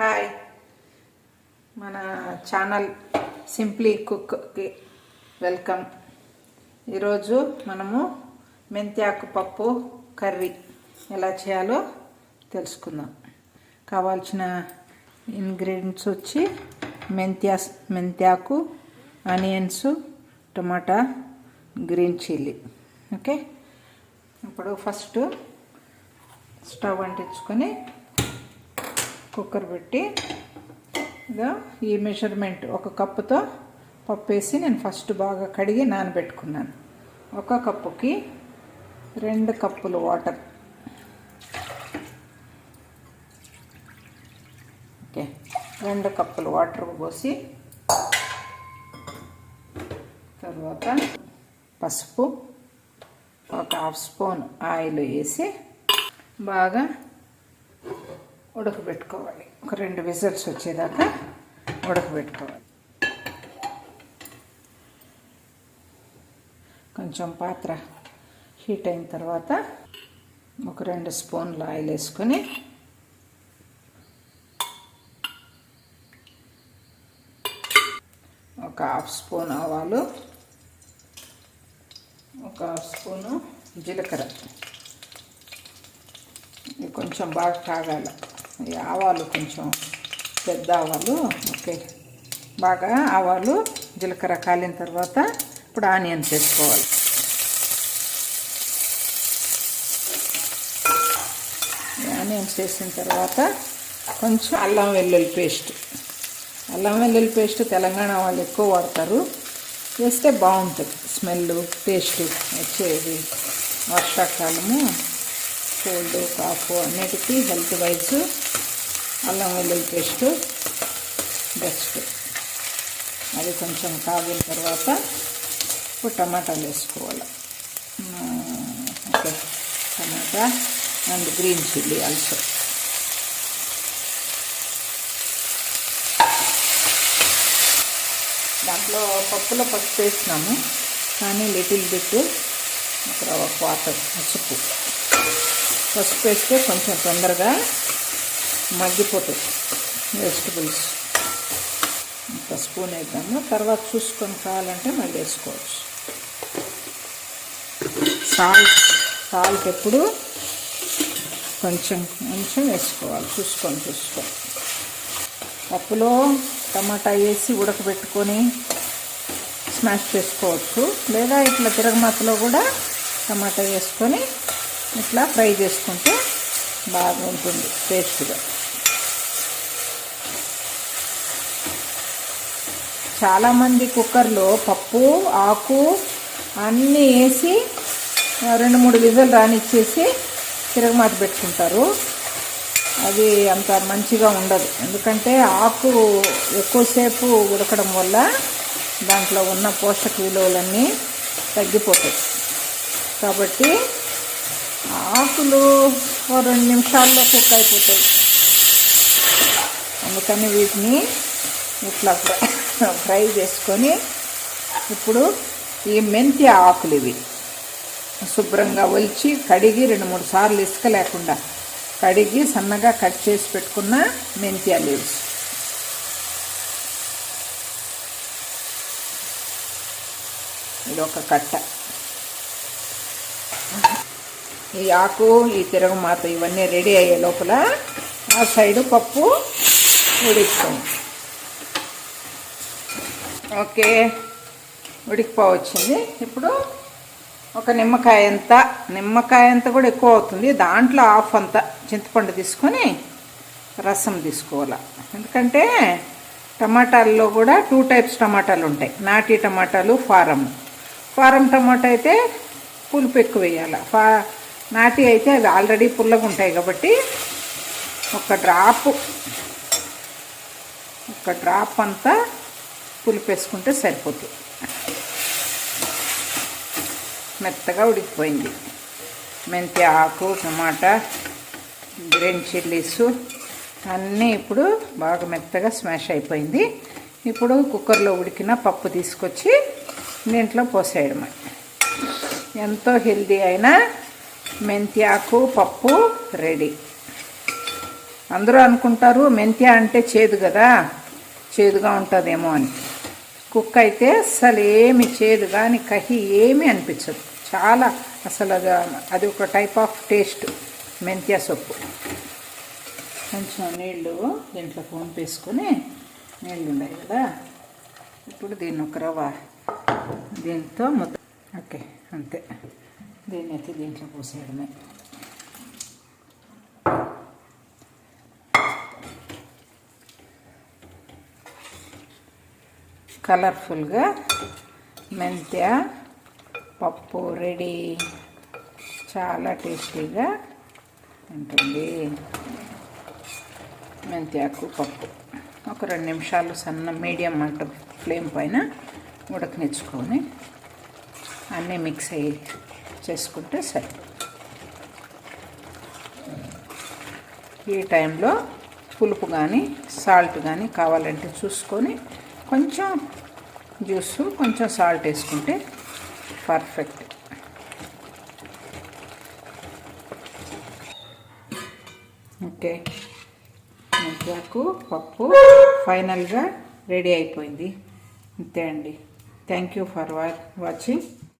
Hi, మన channel simply కుక్కి welcome. ఈరోజు మనము మెంతాకు పప్పు కర్రీ ఎలా చేయాలో తెలుసుకుందాం. కావాల్సిన ఇంగ్రీడియంట్స్ వచ్చి మెంతాకు, ఆనియన్స్, టమాటా, గ్రీన్ చిల్లీ. ఓకే, ఇప్పుడు ఫస్ట్ స్టవ్ అంటించుకొని కుక్కర్ పెట్టి ఈ మెజర్మెంట్ ఒక కప్పుతో పప్పు వేసి నేను ఫస్ట్ బాగా కడిగి నానబెట్టుకున్నాను. ఒక కప్పుకి 2 కప్పులు వాటర్. ఓకే, 2 కప్పులు వాటర్ పోసి తర్వాత పసుపు, ఒక 1/2 స్పూన్ ఆయిల్ వేసి బాగా ఉడకబెట్టుకోవాలి. ఒక 2 విజిల్స్ వచ్చేదాకా ఉడకబెట్టుకోవాలి. కొంచెం పాత్ర హీట్ అయిన తర్వాత ఒక 2 స్పూన్లు ఆయిల్ వేసుకొని ఒక 1/2 స్పూన్ ఆవాలు, ఒక 1/2 స్పూను జీలకర్ర. ఇది కొంచెం బాగా కాగాలి. ఈ ఆవాలు కొంచెం పెద్ద ఆవాలు. ఓకే, బాగా ఆవాలు జీలకర్ర కాలిన తర్వాత ఇప్పుడు ఆనియన్స్ వేసుకోవాలి. ఆనియన్స్ వేసిన తర్వాత కొంచెం అల్లం వెల్లుల్లి పేస్ట్ తెలంగాణ వాళ్ళు ఎక్కువ వాడతారు. వేస్తే బాగుంటుంది, స్మెల్ టేస్ట్ వచ్చేది. వర్షాకాలము కోల్డ్ కాఫ్ అన్నిటికీ హెల్త్ వైజ్ అల్లం వెల్లుల్లి పేస్ట్ బెస్ట్. అది కొంచెం కాగిన తర్వాత ఇప్పుడు టమాటాలు వేసుకోవాలి. Okay, tomato and green chilli also. దాంట్లో పప్పులో పసుపు వేసినాము, కానీ లిటిల్ బిట్ ఒక వాటర్ పసుపు వేస్తే కొంచెం తొందరగా మగ్గిపోతాయి వెజిటబుల్స్. ఒక స్పూన్ వేద్దాము, తర్వాత చూసుకొని కావాలంటే మళ్ళీ వేసుకోవచ్చు. సాల్ట్ ఎప్పుడు కొంచెం వేసుకోవాలి, చూసుకొని. పప్పులో టమాటా వేసి ఉడకబెట్టుకొని స్మాష్ చేసుకోవచ్చు, లేదా ఇట్లా తిరగమాతలో కూడా టమాటా వేసుకొని ఇట్లా ఫ్రై చేసుకుంటే బాగుంటుంది టేస్ట్గా. చాలామంది కుక్కర్లో పప్పు, ఆకు అన్నీ వేసి 2-3 విజిల్ రానిచ్చేసి తిరగమాత పెట్టుకుంటారు. అది అంత మంచిగా ఉండదు, ఎందుకంటే ఆకు ఎక్కువసేపు ఉడకడం వల్ల దాంట్లో ఉన్న పోషక విలువలన్నీ తగ్గిపోతాయి. కాబట్టి ఆకులు 2 నిమిషాల్లో కుక్ అయిపోతాయి. అందుకని వీటిని ఇట్లా ఫ్రై చేసుకొని ఇప్పుడు ఈ మెంతి ఆకులు ఇవి శుభ్రంగా ఒలిచి కడిగి 2-3 సార్లు ఇసుక లేకుండా కడిగి సన్నగా కట్ చేసి పెట్టుకున్న మెంతి లీవ్స్. ఇది ఒక కట్ట. ఈ ఆకు, ఈ తిరగమాత ఇవన్నీ రెడీ అయ్యే లోపల ఆ సైడు పప్పు ఉడికిపోయింది. ఓకే, ఉడికిపోవచ్చింది. ఇప్పుడు ఒక నిమ్మకాయ అంత కూడా ఎక్కువ అవుతుంది. దాంట్లో హాఫ్ అంత చింతపండు తీసుకొని రసం తీసుకోవాలి. ఎందుకంటే టమాటాల్లో కూడా 2 టైప్స్ టమాటాలు ఉంటాయి, నాటి టమాటాలు, ఫారం టమాటా అయితే పులుపు ఎక్కువ వేయాలి. నాటి అయితే అవి ఆల్రెడీ పుల్లగా ఉంటాయి కాబట్టి ఒక డ్రాప్ అంతా పులుపు వేసుకుంటే సరిపోతుంది. మెత్తగా ఉడికిపోయింది. మెంతి ఆకు, టమాటా, గ్రీన్ చిల్లీస్ అన్నీ ఇప్పుడు బాగా మెత్తగా స్మాష్ అయిపోయింది. ఇప్పుడు కుక్కర్లో ఉడికిన పప్పు తీసుకొచ్చి దీంట్లో పోసేయడమే. ఎంతో హెల్దీ అయిన మెంతాకు పప్పు రెడీ. అందరూ అనుకుంటారు మెంతి అంటే చేదు కదా, చేదుగా ఉంటుందేమో అని. కుక్ అయితే అసలు ఏమి చేదు కానీ కహి ఏమీ అనిపించదు. చాలా అసలు అది ఒక టైప్ ఆఫ్ టేస్ట్ మెంత్య సొప్పు. కొంచెం నీళ్ళు దీంట్లో వేసుకొని, నీళ్ళు ఉన్నాయి కదా, ఇప్పుడు దీన్ని ఒక రవ్వ దీంతో ముద్ద. ఓకే, అంతే. దీన్ని అయితే దీంట్లో పోసేయడమే. కలర్ఫుల్గా మెంత్య పప్పు రెడీ. చాలా టేస్టీగా ఉంటుంది మెంత్యాకు పప్పు. ఒక 2 నిమిషాలు సన్న మీడియం మంట ఫ్లేమ్ పైన ఉడకనిచ్చుకొని అన్నీ మిక్స్ అయ్యి చేసుకుంటే సరే. ఈ టైంలో పులుపు కానీ సాల్ట్ కానీ కావాలంటే చూసుకొని కొంచెం జ్యూసు కొంచెం సాల్ట్ వేసుకుంటే పర్ఫెక్ట్. ఓకే, మెంత్యాకు పప్పు ఫైనల్గా రెడీ అయిపోయింది. అంతే అండి. Thank you for watching.